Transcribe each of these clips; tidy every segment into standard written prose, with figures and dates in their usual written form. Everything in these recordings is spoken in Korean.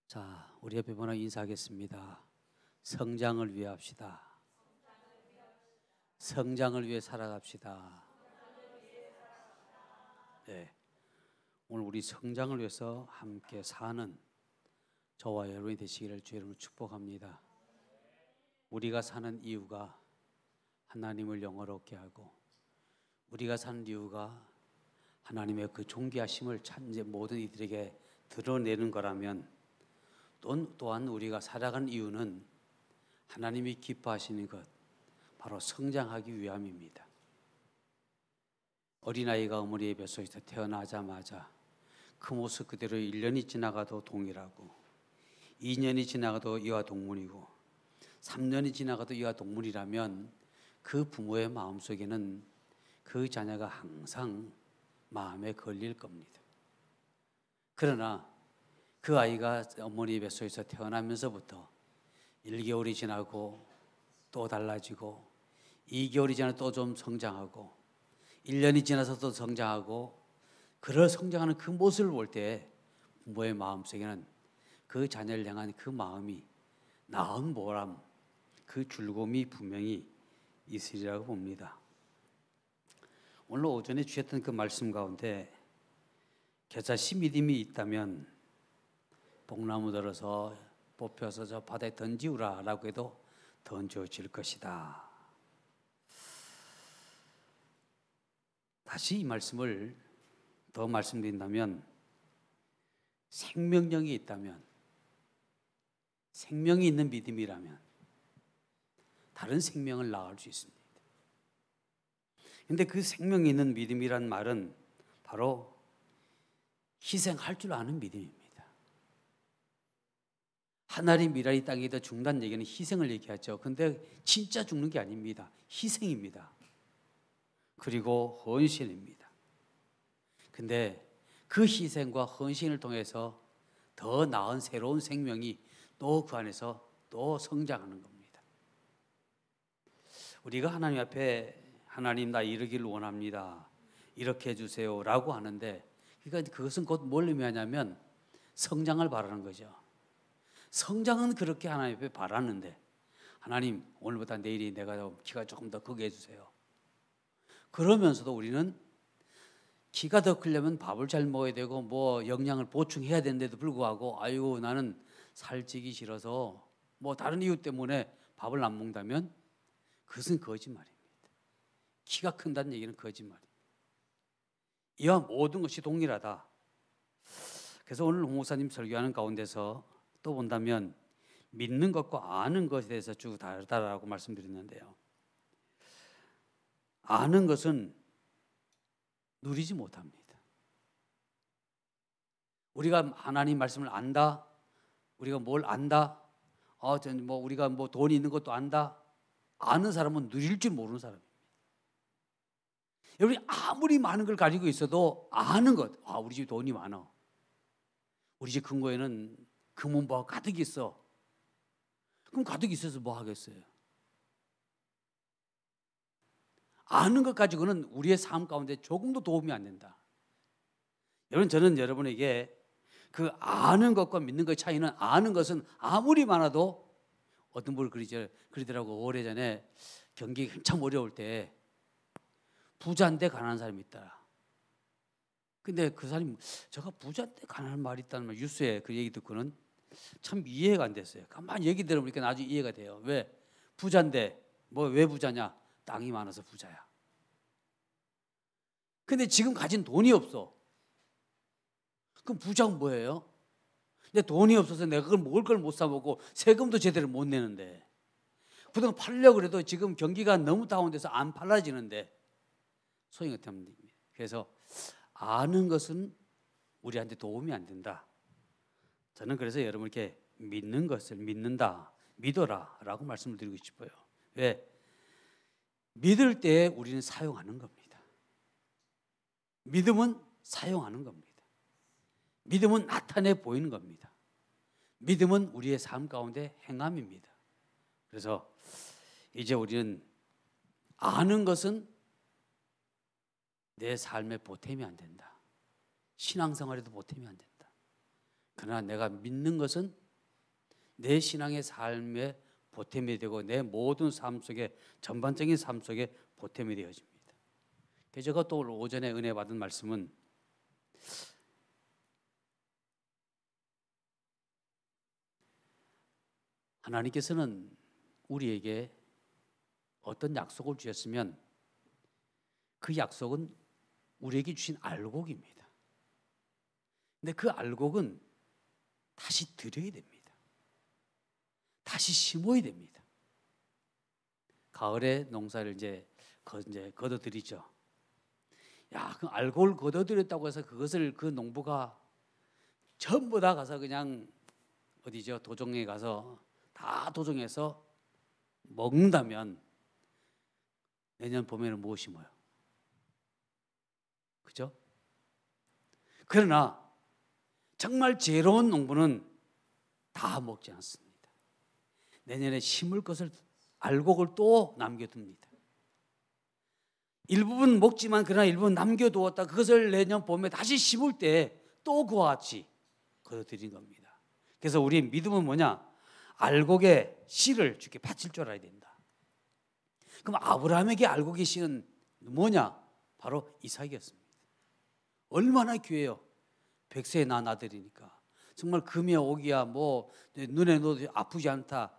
자, 우리 옆에 분하고 인사하겠습니다. 성장을 위해 합시다. 성장을 위해 살아갑시다. 네, 오늘 우리 성장을 위해서 함께 사는 저와 여러분이 되시기를 주의 이름으로 축복합니다. 우리가 사는 이유가 하나님을 영화롭게 하고, 우리가 사는 이유가 하나님의 그 존귀하심을 모든 이들에게 드러내는 거라면, 또한 우리가 살아가는 이유는 하나님이 기뻐하시는 것, 바로 성장하기 위함입니다. 어린아이가 어머니의 뱃속에서 태어나자마자 그 모습 그대로 1년이 지나가도 동일하고, 2년이 지나가도 이와 동문이고, 3년이 지나가도 이와 동문이라면 그 부모의 마음속에는 그 자녀가 항상 마음에 걸릴 겁니다. 그러나 그 아이가 어머니 뱃속에서 태어나면서부터 1개월이 지나고 또 달라지고, 2개월이 지나 또 좀 성장하고, 1년이 지나서 또 성장하고, 그런 성장하는 그 모습을 볼 때 부모의 마음속에는 그 자녀를 향한 그 마음이 낳은 보람, 그 즐거움이 분명히 있으리라고 봅니다. 오늘 오전에 주셨던 그 말씀 가운데 겨자씨 믿음이 있다면 복나무 들어서 뽑혀서 저 바다에 던지우라 라고 해도 던져질 것이다. 다시 이 말씀을 더 말씀드린다면, 생명력이 있다면, 생명이 있는 믿음이라면 다른 생명을 낳을 수 있습니다. 그런데 그 생명이 있는 믿음이란 말은 바로 희생할 줄 아는 믿음입니다. 하나님 미랄이 땅에 더 죽는다는 얘기는 희생을 얘기하죠. 그런데 진짜 죽는 게 아닙니다. 희생입니다. 그리고 헌신입니다. 근데 그 희생과 헌신을 통해서 더 나은 새로운 생명이 또 그 안에서 또 성장하는 겁니다. 우리가 하나님 앞에 하나님 나 이러기를 원합니다, 이렇게 해주세요 라고 하는데, 그러니까 그것은 곧 뭘 의미하냐면 성장을 바라는 거죠. 성장은 그렇게 하나님 앞에 바라는데, 하나님 오늘보다 내일이 내가 키가 조금 더 크게 해주세요. 그러면서도 우리는 키가 더 크려면 밥을 잘 먹어야 되고 뭐 영양을 보충해야 되는데도 불구하고, 아이고 나는 살찌기 싫어서 뭐 다른 이유 때문에 밥을 안 먹는다면 그것은 거짓말입니다. 키가 큰다는 얘기는 거짓말입니다. 이와 모든 것이 동일하다. 그래서 오늘 홍 목사님 설교하는 가운데서 또 본다면 믿는 것과 아는 것에 대해서 쭉 다르다라고 말씀드렸는데요, 아는 것은 누리지 못합니다. 우리가 하나님 말씀을 안다, 우리가 뭘 안다, 우리가 뭐 돈이 있는 것도 안다, 아는 사람은 누릴 줄 모르는 사람입니다. 여러분이 아무리 많은 걸 가지고 있어도 아는 것, 우리 집 돈이 많아, 우리 집 금고에는 금은보화 가득 있어. 그럼 가득 있어서 뭐 하겠어요? 아는 것 가지고는 우리의 삶 가운데 조금도 도움이 안 된다. 여러분, 저는 여러분에게 그 아는 것과 믿는 것의 차이는, 아는 것은 아무리 많아도, 어떤 분을 그러더라고. 오래전에 경기 한참 어려울 때 부자인데 가난한 사람이 있다. 근데 그 사람이 제가 부자인데 가난한 말이 있다는 말, 뉴스에 그 얘기 듣고는 참 이해가 안 됐어요. 가만히 얘기 들어보니까 나중에 이해가 돼요. 왜? 부자인데 왜 부자냐? 땅이 많아서 부자야. 근데 지금 가진 돈이 없어. 그럼 부자는 뭐예요? 근데 돈이 없어서 내가 그걸 먹을 걸 못 사 먹고 세금도 제대로 못 내는데, 부동산 팔려고 해도 지금 경기가 너무 다운돼서 안 팔아지는데 소용이 없답니다. 그래서 아는 것은 우리한테 도움이 안 된다. 저는 그래서 여러분께 믿는 것을 믿는다, 믿어라 라고 말씀을 드리고 싶어요. 왜? 믿을 때 우리는 사용하는 겁니다. 믿음은 사용하는 겁니다. 믿음은 나타내 보이는 겁니다. 믿음은 우리의 삶 가운데 행함입니다. 그래서 이제 우리는 아는 것은 내 삶에 보탬이 안 된다. 신앙생활에도 보탬이 안 된다. 그러나 내가 믿는 것은 내 신앙의 삶의 보탬이 되고 내 모든 삶 속에 전반적인 삶 속에 보탬이 되어집니다. 그래서 제가 또 오늘 오전에 은혜 받은 말씀은 하나님께서는 우리에게 어떤 약속을 주셨으면 그 약속은 우리에게 주신 알곡입니다. 근데 그 알곡은 다시 드려야 됩니다. 다시 심어야 됩니다. 가을에 농사를 이제 걷어들이죠. 야, 그 알곡을 걷어들였다고 해서 그것을 그 농부가 전부 다 가서 그냥 어디죠? 도종에 가서 다 도종해서 먹는다면 내년 봄에는 무엇 심어요? 그죠? 그러나 정말 지혜로운 농부는 다 먹지 않습니다. 내년에 심을 것을 알곡을 또 남겨둡니다. 일부분 먹지만 그러나 일부분 남겨두었다. 그것을 내년 봄에 다시 심을 때 또 그와 같이 거둬들인 겁니다. 그래서 우리의 믿음은 뭐냐? 알곡의 씨를 주께 바칠 줄 알아야 된다. 그럼 아브라함에게 알곡의 씨는 뭐냐? 바로 이삭이었습니다. 얼마나 귀해요. 100세에 낳은 아들이니까. 정말 금이야 오기야 뭐 눈에 넣어도 아프지 않다.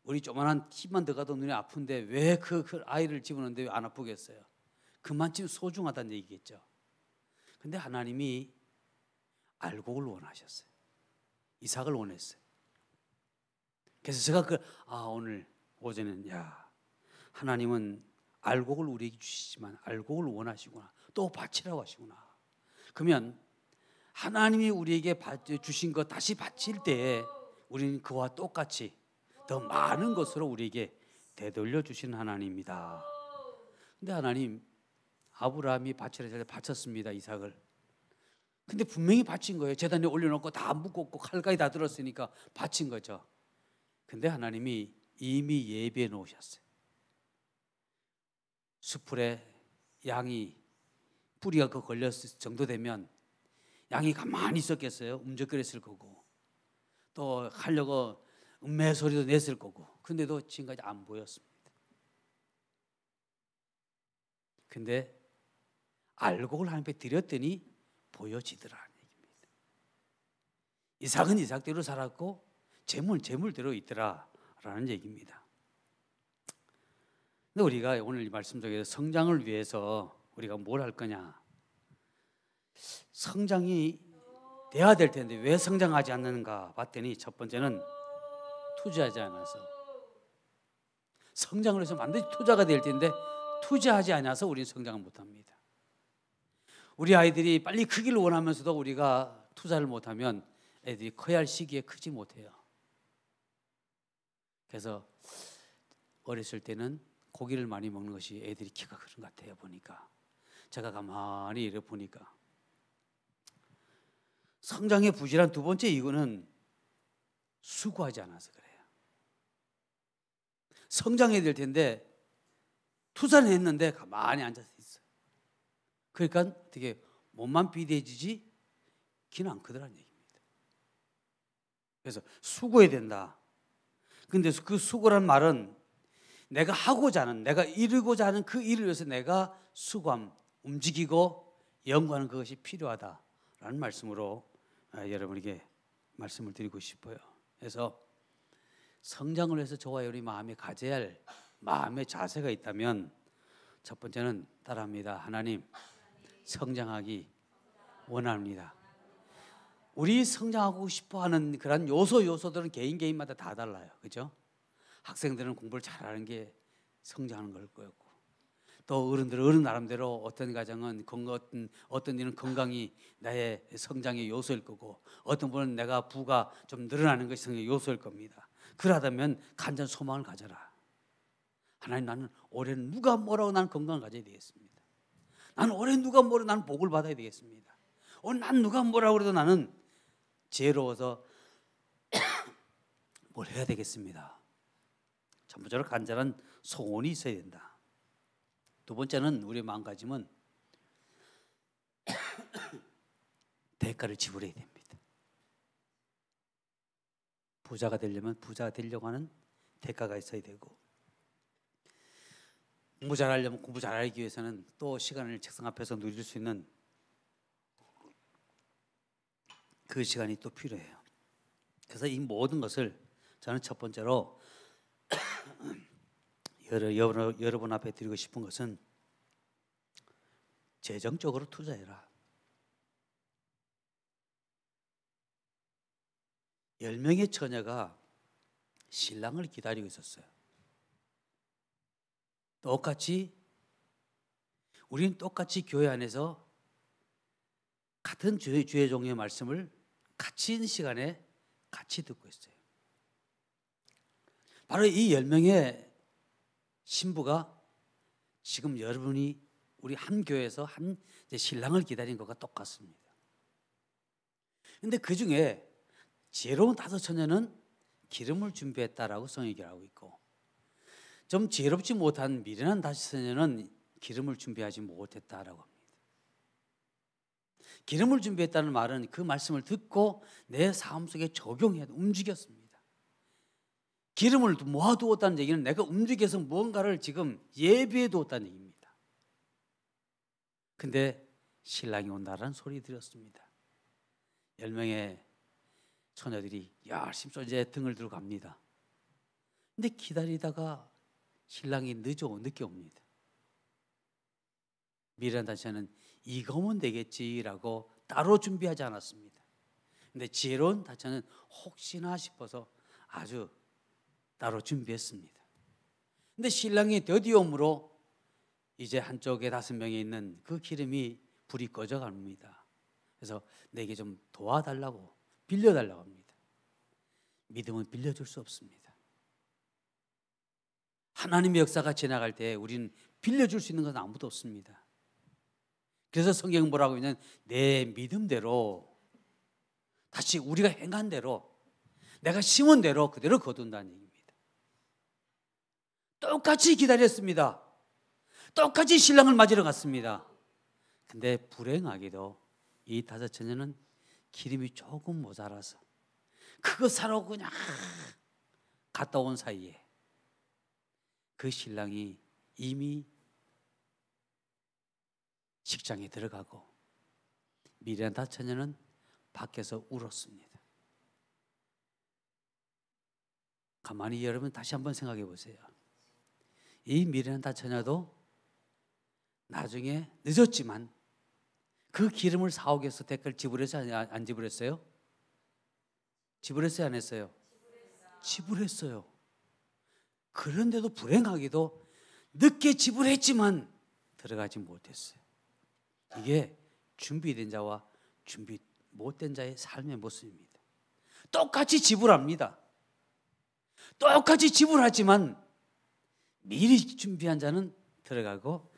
우리 조만한 티만 들어가도 눈에 아픈데 왜 그 아이를 집어넣는데 왜 안 아프겠어요? 그만큼 소중하다는 얘기겠죠. 근데 하나님이 알곡을 원하셨어요. 이삭을 원했어요. 그래서 제가 오늘 오전에는 하나님은 알곡을 우리에게 주시지만 알곡을 원하시구나. 또 바치라고 하시구나. 그러면 하나님이 우리에게 주신 것 다시 바칠 때에 우리는 그와 똑같이 더 많은 것으로 우리에게 되돌려 주시는 하나님입니다. 근데 하나님 아브라함이 바치라 할 때 바쳤습니다. 이삭을. 근데 분명히 바친 거예요. 제단에 올려놓고 다 묶었고 칼까지 다 들었으니까 바친 거죠. 근데 하나님이 이미 예비해 놓으셨어요. 수풀에 양이 뿌리가 걸렸을 정도 되면 양이 가만히 있었겠어요? 움직거렸을 거고 또 하려고 음매 소리도 냈을 거고 근데도 지금까지 안 보였습니다. 근데 알곡을 하나님께 드렸더니 보여지더라는 얘기입니다. 이삭은 이삭대로 살았고 재물대로 있더라라는 얘기입니다. 근데 우리가 오늘 이 말씀 속에서 성장을 위해서 우리가 뭘 할 거냐? 성장이 돼야 될 텐데 왜 성장하지 않는가 봤더니 첫 번째는 투자하지 않아서. 성장을 해서 반드시 투자가 될 텐데 투자하지 않아서 우리는 성장을 못합니다. 우리 아이들이 빨리 크기를 원하면서도 우리가 투자를 못하면 애들이 커야 할 시기에 크지 못해요. 그래서 어렸을 때는 고기를 많이 먹는 것이 애들이 키가 그런 것 같아요. 보니까 제가 가만히 이래 보니까 성장의 부실한 두 번째 이유는 수고하지 않아서 그래요. 성장해야 될 텐데 투자는 했는데 가만히 앉아서 있어요. 그러니까 어떻게 몸만 비대해지지 키는 안 크더라는 얘기입니다. 그래서 수고해야 된다. 근데 그 수고란 말은 내가 하고자 하는, 내가 이루고자 하는 그 일을 위해서 내가 수고함, 움직이고 연구하는 그것이 필요하다라는 말씀으로 여러분에게 말씀을 드리고 싶어요. 그래서 성장을 위해서 저와 여러분이 마음에 가져야 할 마음의 자세가 있다면 첫 번째는 따라합니다. 하나님, 성장하기 원합니다. 우리 성장하고 싶어하는 그런 요소들은 개인마다 다 달라요. 그렇죠? 학생들은 공부를 잘하는 게 성장하는 걸 거였고 또 어른들은 어른 나름대로 어떤 가정은 어떤 일은 건강이 나의 성장의 요소일 거고 어떤 분은 내가 부가 좀 늘어나는 것이 성장의 요소일 겁니다. 그러다면 간절한 소망을 가져라. 하나님, 나는 올해 누가 뭐라고 나는 건강을 가져야 되겠습니다. 나는 올해 누가 뭐라고 나는 복을 받아야 되겠습니다. 오늘 난 누가 뭐라고 그래도 나는 지혜로워서 뭘 해야 되겠습니다. 첫 번째로 간절한 소원이 있어야 된다. 두 번째는 우리의 마음가짐은 대가를 지불해야 됩니다. 부자가 되려고 하는 대가가 있어야 되고, 공부 잘하려면 공부 잘하기 위해서는 또 시간을 책상 앞에서 누릴 수 있는 그 시간이 또 필요해요. 그래서 이 모든 것을 저는 첫 번째로 여러분 앞에 드리고 싶은 것은 재정적으로 투자해라. 10명의 처녀가 신랑을 기다리고 있었어요. 우리는 똑같이 교회 안에서 같은 주의 종류의 말씀을 같이 있는 시간에 같이 듣고 있어요. 바로 이 10명의 신부가 지금 여러분이 우리 한 교회에서 한 신랑을 기다린 것과 똑같습니다. 그런데 그 중에 지혜로운 5 처녀는 기름을 준비했다라고 성경이 하고 있고, 좀 지혜롭지 못한 미련한 5 처녀는 기름을 준비하지 못했다라고 합니다. 기름을 준비했다는 말은 그 말씀을 듣고 내 삶 속에 적용해 움직였습니다. 기름을 모아두었다는 얘기는 내가 움직여서 무언가를 지금 예비해 두었다는 얘기입니다. 근데 신랑이 온다라는 소리 들었습니다. 10명의 처녀들이 열심히 이제 등을 들고 갑니다. 근데 기다리다가 신랑이 늦게 옵니다. 미련한 다시는 이거면 되겠지라고 따로 준비하지 않았습니다. 근데 지혜로운 다처는 혹시나 싶어서 아주 따로 준비했습니다. 근데 신랑이 더디옴으로 이제 한쪽에 5명이 있는 그 기름이 불이 꺼져 갑니다. 그래서 내게 좀 도와달라고 빌려달라고 합니다. 믿음은 빌려줄 수 없습니다. 하나님의 역사가 지나갈 때 우리는 빌려줄 수 있는 건 아무도 없습니다. 그래서 성경은 뭐라고 하냐면 내 믿음대로 다시 우리가 행한 대로 내가 심은 대로 그대로 거둔다는 얘기입니다. 똑같이 기다렸습니다. 똑같이 신랑을 맞으러 갔습니다. 근데 불행하게도 이 5 처녀는 기름이 조금 모자라서 그거 사러 그냥 갔다 온 사이에 그 신랑이 이미 식장에 들어가고 미련한 5 처녀는 밖에서 울었습니다. 가만히 여러분 다시 한번 생각해 보세요. 이 미련한 5 처녀도 나중에 늦었지만 그 기름을 사오기 위해서 대가를 지불했어요? 안 지불했어요? 지불했어요? 안 했어요? 지불했어요. 그런데도 불행하게도 늦게 지불했지만 들어가지 못했어요. 이게 준비된 자와 준비 못된 자의 삶의 모습입니다. 똑같이 지불합니다. 똑같이 지불하지만 미리 준비한 자는 들어가고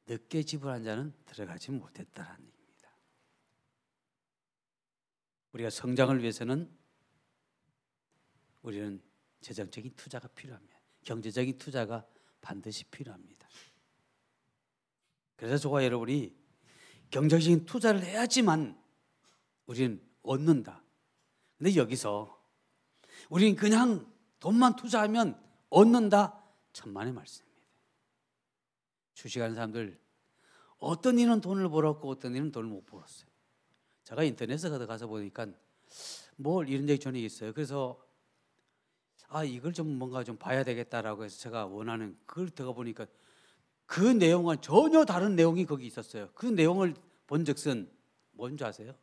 늦게 지불한 자는 들어가지 못했다는 얘기입니다. 우리가 성장을 위해서는 우리는 재정적인 투자가 필요합니다. 경제적인 투자가 반드시 필요합니다. 그래서 저와 여러분이 경제적인 투자를 해야지만 우리는 얻는다. 근데 여기서 우리는 그냥 돈만 투자하면 얻는다. 천만의 말씀입니다. 주식하는 사람들 어떤 이는 돈을 벌었고 어떤 이는 돈을 못 벌었어요. 제가 인터넷에 가서 보니까 뭘 이런 적이 전에 있어요. 그래서 이걸 좀 뭔가 좀 봐야 되겠다라고 해서 제가 원하는 그걸 들어가 보니까 그 내용과 전혀 다른 내용이 거기 있었어요. 그 내용을 본즉슨 뭔지 아세요?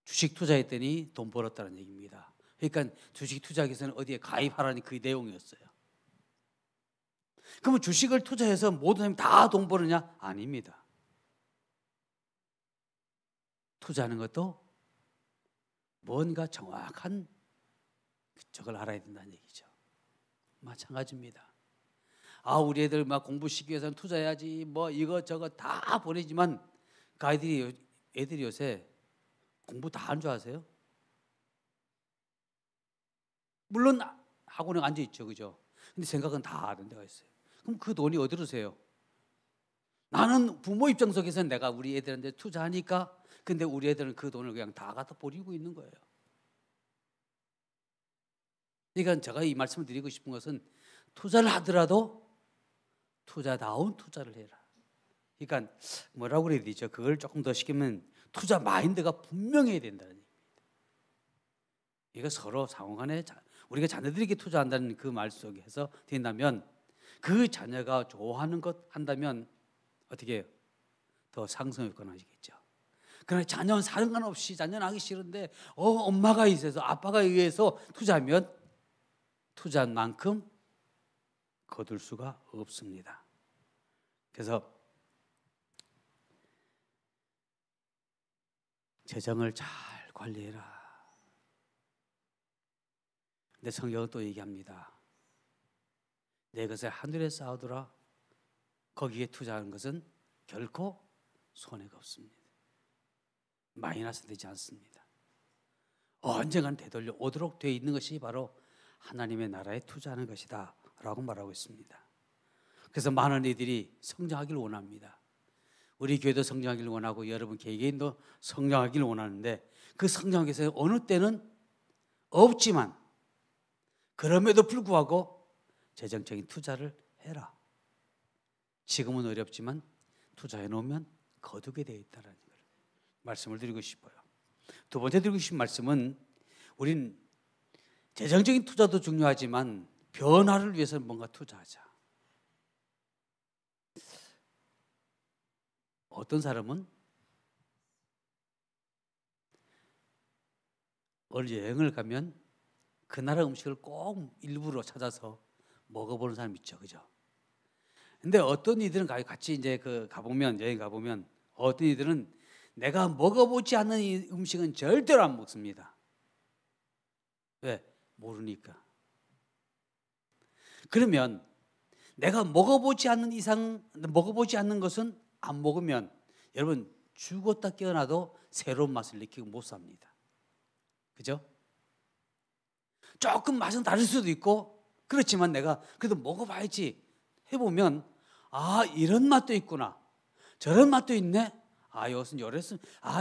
주식 투자했더니 돈 벌었다는 얘기입니다. 그러니까 주식 투자하기 위해서는 어디에 가입하라는 그 내용이었어요. 그러면 주식을 투자해서 모든 사람이 다 돈 버느냐? 아닙니다. 투자하는 것도 뭔가 정확한 적을 알아야 된다는 얘기죠. 마찬가지입니다. 우리 애들 막 공부 시키기 위해서는 투자해야지 뭐 이것저것 다 보내지만 그 애들이 요새 공부 다 한 줄 아세요? 물론 학원에 앉아 있죠, 그죠? 근데 생각은 다 하는 데가 있어요. 그럼 그 돈이 어디로 새요? 나는 부모 입장 속에서는 내가 우리 애들한테 투자하니까 근데 우리 애들은 그 돈을 그냥 다 갖다 버리고 있는 거예요. 그러니까 제가 이 말씀을 드리고 싶은 것은 투자를 하더라도 투자다운 투자를 해라. 그러니까 뭐라고 그래야 되죠? 그걸 조금 더 시키면 투자 마인드가 분명해야 된다는 얘기입니다. 이거 서로 상호간에 우리가 자녀들에게 투자한다는 그 말 속에서 된다면 그 자녀가 좋아하는 것 한다면 어떻게 해요? 더 상승을 권하시겠죠. 그러나 자녀는 상관없이 자녀는 하기 싫은데 엄마가 있어서 아빠가 의해서 투자하면 투자한 만큼 거둘 수가 없습니다. 그래서 재정을 잘 관리해라. 근데 성경은 또 얘기합니다. 내 것을 하늘에 쌓아두라. 거기에 투자하는 것은 결코 손해가 없습니다. 마이너스 되지 않습니다. 언젠간 되돌려 오도록 되어 있는 것이 바로 하나님의 나라에 투자하는 것이다 라고 말하고 있습니다. 그래서 많은 이들이 성장하기를 원합니다. 우리 교회도 성장하기를 원하고 여러분 개개인도 성장하기를 원하는데 그 성장하기 위해서 어느 때는 없지만 그럼에도 불구하고 재정적인 투자를 해라. 지금은 어렵지만 투자해 놓으면 거두게 되어 있다는 걸 말씀을 드리고 싶어요. 두 번째 드리고 싶은 말씀은 우린 재정적인 투자도 중요하지만 변화를 위해서 뭔가 투자하자. 어떤 사람은 어디 여행을 가면 그 나라 음식을 꼭 일부러 찾아서 먹어보는 사람이 있죠, 그죠? 근데 어떤 이들은 같이 이제 가보면 여행 가보면 어떤 이들은 내가 먹어보지 않는 이 음식은 절대로 안 먹습니다. 왜? 모르니까. 그러면 내가 먹어보지 않는 것은 안 먹으면 여러분 죽었다 깨어나도 새로운 맛을 느끼고 못 삽니다. 그죠? 조금 맛은 다를 수도 있고 그렇지만 내가 그래도 먹어봐야지 해보면 이런 맛도 있구나, 저런 맛도 있네, 이것은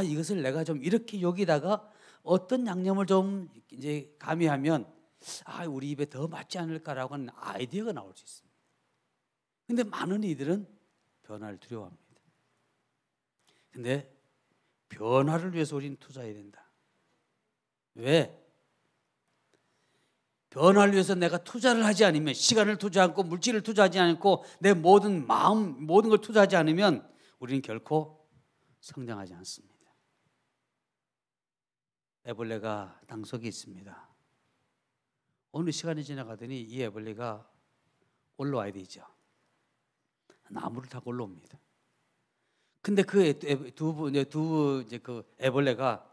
이것을 내가 좀 이렇게 여기다가 어떤 양념을 좀 이제 가미하면 우리 입에 더 맞지 않을까라고 하는 아이디어가 나올 수 있습니다. 근데 많은 이들은 변화를 두려워합니다. 근데 변화를 위해서 우리는 투자해야 된다. 왜? 변화를 위해서 내가 투자를 하지 않으면, 시간을 투자하지 않고 물질을 투자하지 않고 내 모든 마음, 모든 걸 투자하지 않으면 우리는 결코 성장하지 않습니다. 애벌레가 땅속에 있습니다. 어느 시간이 지나가더니 이 애벌레가 올라와야 되죠. 나무를 타고 올라옵니다. 근데 그 애벌레가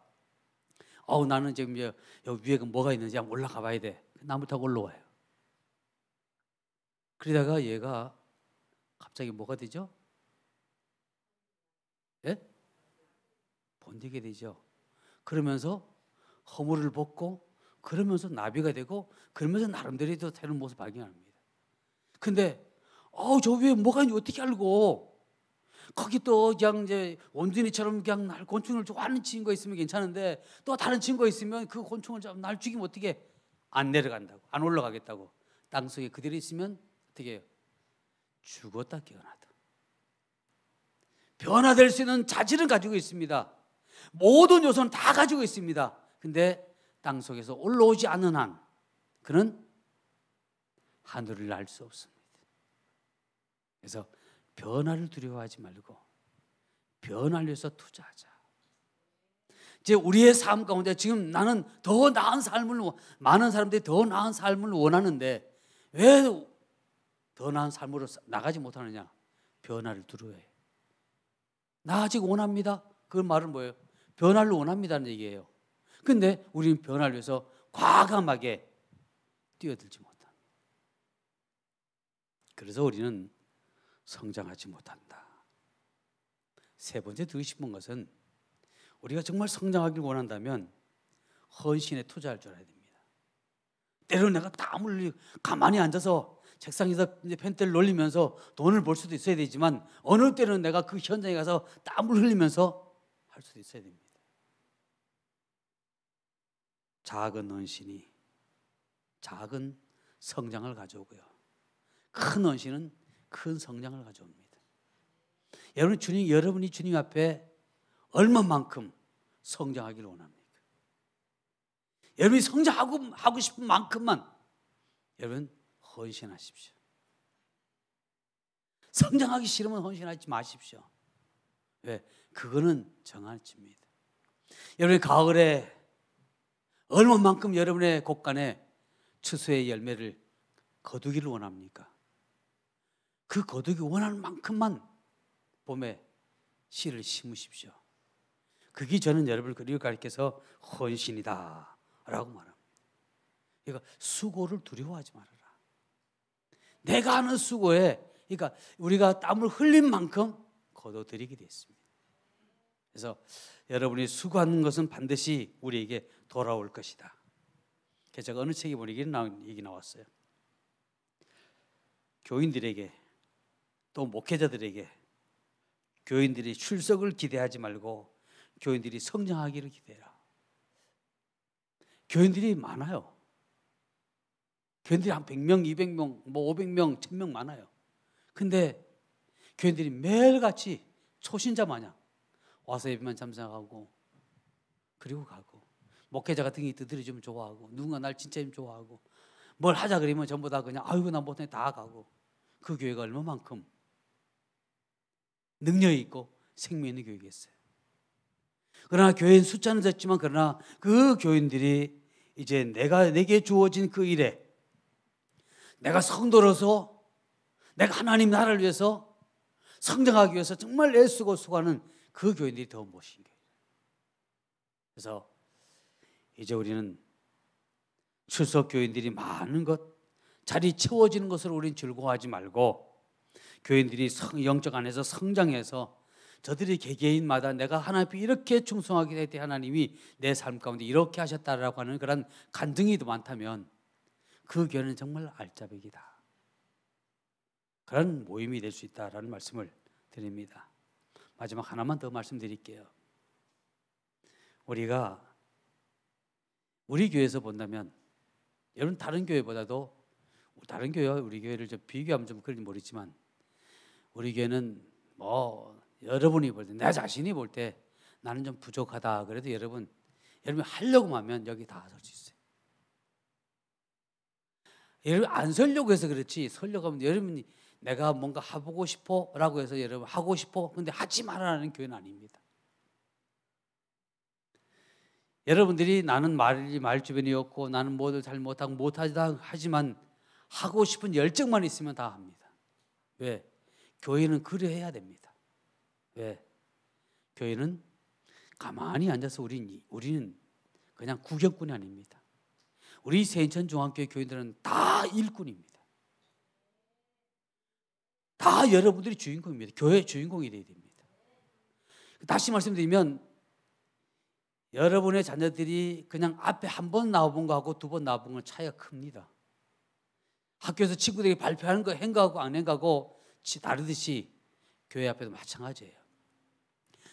나는 지금 여기 위에 뭐가 있는지 한번 올라가 봐야 돼. 나무 타고 올라와요. 그러다가 얘가 갑자기 뭐가 되죠? 예? 번지게 되죠. 그러면서 허물을 벗고 그러면서 나비가 되고 그러면서 나름대로 또 새로운 모습을 발견합니다. 근데 저 위에 뭐가 있는지 어떻게 알고, 거기 또 그냥 이제 원준이처럼 그냥 날 곤충을 좋아하는 친구가 있으면 괜찮은데 또 다른 친구가 있으면 그 곤충을 날 죽이면 어떻게 안 내려간다고, 안 올라가겠다고, 땅속에 그대로 있으면 어떻게 해요? 죽었다 깨어나다. 변화될 수 있는 자질은 가지고 있습니다. 모든 요소는 다 가지고 있습니다. 근데 땅속에서 올라오지 않는 한 그는 하늘을 날 수 없습니다. 그래서 변화를 두려워하지 말고 변화를 위해서 투자하자. 이제 우리의 삶 가운데 지금 나는 더 나은 삶을, 많은 사람들이 더 나은 삶을 원하는데 왜 더 나은 삶으로 나가지 못하느냐? 변화를 두려워해. 나 아직 원합니다. 그 말은 뭐예요? 변화를 원합니다는 얘기예요. 근데 우리는 변화를 위해서 과감하게 뛰어들지 못합니다. 그래서 우리는 성장하지 못한다. 세 번째 듣고 싶은 것은 우리가 정말 성장하길 원한다면 헌신에 투자할 줄 알아야 됩니다. 때로는 내가 땀을 흘리고 가만히 앉아서 책상에서 이제 펜대를 놀리면서 돈을 벌 수도 있어야 되지만 어느 때는 내가 그 현장에 가서 땀을 흘리면서 할 수도 있어야 됩니다. 작은 헌신이 작은 성장을 가져오고요, 큰 헌신은 큰 성장을 가져옵니다. 여러분이 주님 앞에 얼마만큼 성장하기를 원합니까? 여러분이 성장하고 싶은 만큼만 여러분 헌신하십시오. 성장하기 싫으면 헌신하지 마십시오. 왜? 그거는 정한치입니다. 여러분이 가을에 얼마만큼 여러분의 곳간에 추수의 열매를 거두기를 원합니까? 그 거두기 원하는 만큼만 봄에 씨를 심으십시오. 그게 저는 여러분을 그리고 가르쳐서 헌신이다 라고 말합니다. 그러니까 수고를 두려워하지 말아라. 내가 하는 수고에, 그러니까 우리가 땀을 흘린 만큼 거둬들이게 되어 있습니다. 그래서 여러분이 수고하는 것은 반드시 우리에게 돌아올 것이다. 그래서 제가 어느 책에 보니까 얘기 나왔어요. 교인들에게 또 목회자들에게 교인들이 출석을 기대하지 말고 교인들이 성장하기를 기대해라. 교인들이 많아요. 교인들이 한 100명, 200명, 500명, 1000명 많아요. 근데 교인들이 매일같이 초신자 마냥 와서 예배만 참석하고 그리고 가고, 목회자 같은 게 두드려주면 좋아하고, 누군가 날 진짜 좋아하고, 뭘 하자 그러면 전부 다 그냥 아이고 나 못해 다 가고, 그 교회가 얼마만큼 능력이 있고 생명 있는 교회겠어요. 그러나 교인 숫자는 적지만 그러나 그 교인들이 이제 내게 주어진 그 일에 내가 성도로서 내가 하나님 나라를 위해서 성장하기 위해서 정말 애쓰고 수고하는 그 교인들이 더 멋진 거예요. 그래서 이제 우리는 출석 교인들이 많은 것, 자리 채워지는 것으로 우리는 즐거워하지 말고, 교인들이 영적 안에서 성장해서 저들이 개개인마다 내가 하나님 앞에 이렇게 충성하게 될 때 하나님이 내 삶 가운데 이렇게 하셨다라고 하는 그런 간증이 더 많다면 그 교회는 정말 알짜배기다, 그런 모임이 될 수 있다라는 말씀을 드립니다. 마지막 하나만 더 말씀드릴게요. 우리가 우리 교회에서 본다면, 여러분 다른 교회보다도, 다른 교회와 우리 교회를 좀 비교하면 좀 그런지 모르지만, 우리 교회는 여러분이 볼 때, 내 자신이 볼 때 나는 좀 부족하다 그래도 여러분이 하려고 하면 여기 다 설 수 있어요. 여러분 안 설려고 해서 그렇지, 설려고 하면 여러분이 내가 뭔가 해보고 싶어 라고 해서 여러분 하고 싶어 근데 하지 말라는 교회는 아닙니다. 여러분들이 나는 말 주변이었고 나는 뭐를 잘 못하고 못하다 하지만 하고 싶은 열정만 있으면 다 합니다. 왜? 교회는 그래 해야 됩니다. 왜? 교회는 가만히 앉아서 우리는 그냥 구경꾼이 아닙니다. 우리 세인천중앙교회 교인들은 다 일꾼입니다. 다 여러분들이 주인공입니다. 교회 주인공이 되어야 됩니다. 다시 말씀드리면, 여러분의 자녀들이 그냥 앞에 한 번 나와본 거하고 두 번 나와본 건 차이가 큽니다. 학교에서 친구들이 발표하는 거 행가하고 안 행가하고 다르듯이 교회 앞에도 마찬가지예요.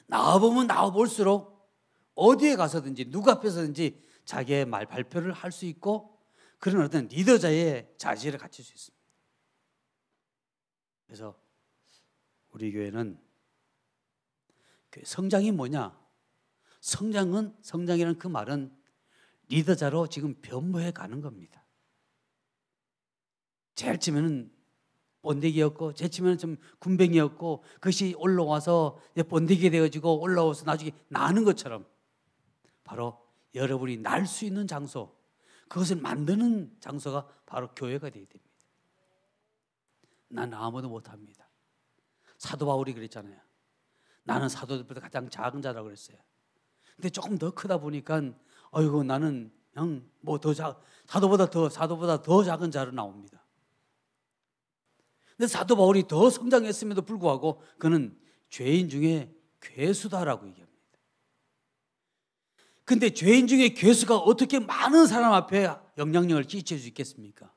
나와보면 나와볼수록 어디에 가서든지 누구 앞에서든지 자기의 말 발표를 할 수 있고 그런 어떤 리더자의 자질을 갖출 수 있습니다. 그래서 우리 교회는 성장이 뭐냐? 성장이라는 그 말은 리더자로 지금 변모해 가는 겁니다. 제일 처음에는 번데기였고, 제일 처음에는 좀 군뱅이였고, 그것이 올라와서 번데기 되어지고 올라와서 나중에 나는 것처럼 바로 여러분이 날 수 있는 장소, 그것을 만드는 장소가 바로 교회가 되어야 됩니다. 나는 아무도 못합니다. 사도 바울이 그랬잖아요. 나는 사도들보다 가장 작은 자라고 그랬어요. 근데 조금 더 크다 보니까 아이고 나는 그냥 사도보다 더 작은 자로 나옵니다. 근데 사도 바울이 더 성장했음에도 불구하고 그는 죄인 중에 괴수다라고 얘기합니다. 근데 죄인 중에 괴수가 어떻게 많은 사람 앞에 영향력을 끼칠 수 있겠습니까?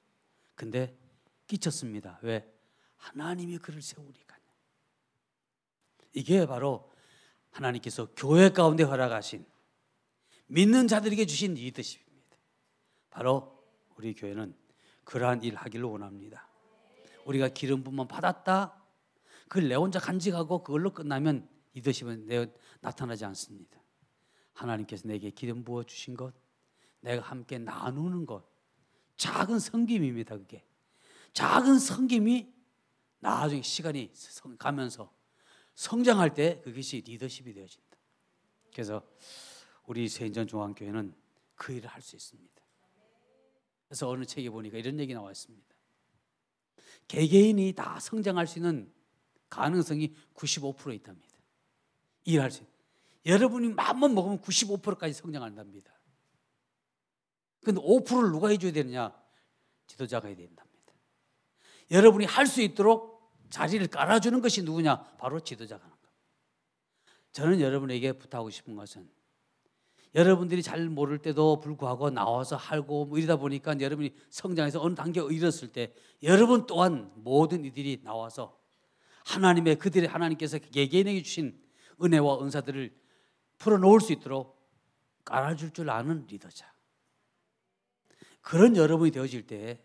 근데 끼쳤습니다. 왜? 하나님이 그를 세우니까요. 이게 바로 하나님께서 교회 가운데 허락하신 믿는 자들에게 주신 리더십입니다. 바로 우리 교회는 그러한 일 하기를 원합니다. 우리가 기름 부음만 받았다, 그걸 내 혼자 간직하고 그걸로 끝나면 리더십은 나타나지 않습니다. 하나님께서 내게 기름 부어 주신 것, 내가 함께 나누는 것, 작은 섬김입니다. 그게 작은 섬김이 나중에 시간이 가면서 성장할 때 그것이 리더십이 되어진다. 그래서 우리 세인전 중앙교회는 그 일을 할 수 있습니다. 그래서 어느 책에 보니까 이런 얘기 나와 있습니다. 개개인이 다 성장할 수 있는 가능성이 95% 있답니다. 일할 수 있는. 여러분이 마음만 먹으면 95%까지 성장한답니다. 그런데 5%를 누가 해줘야 되느냐? 지도자가 해야 된답니다. 여러분이 할 수 있도록 자리를 깔아주는 것이 누구냐? 바로 지도자가 하는 겁니다. 저는 여러분에게 부탁하고 싶은 것은, 여러분들이 잘 모를 때도 불구하고 나와서 하고 뭐 이러다 보니까 여러분이 성장해서 어느 단계에 이르렀을 때 여러분 또한 모든 이들이 나와서 하나님께서 개개인에게 주신 은혜와 은사들을 풀어놓을 수 있도록 깔아줄 줄 아는 리더자, 그런 여러분이 되어질 때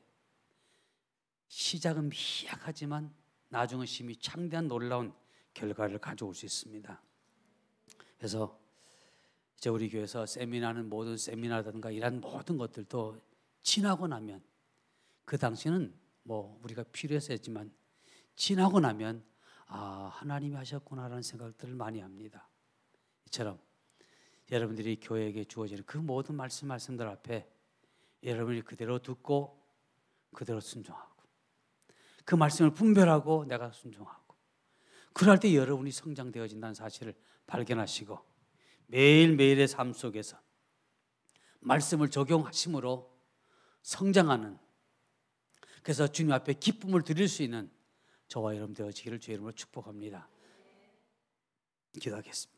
시작은 미약하지만 나중은 심히 창대한 놀라운 결과를 가져올 수 있습니다. 그래서 이제 우리 교회에서 세미나는 모든 세미나라든가 이런 모든 것들도 지나고 나면, 그 당시는 뭐 우리가 필요해서 했지만 지나고 나면 하나님이 하셨구나라는 생각들을 많이 합니다. 이처럼 여러분들이 교회에게 주어지는 그 모든 말씀들 앞에 여러분이 그대로 듣고 그대로 순종하고, 그 말씀을 분별하고 내가 순종하고, 그럴 때 여러분이 성장되어진다는 사실을 발견하시고 매일매일의 삶 속에서 말씀을 적용하심으로 성장하는, 그래서 주님 앞에 기쁨을 드릴 수 있는 저와 여러분 되어지기를 주의 이름으로 축복합니다. 기도하겠습니다.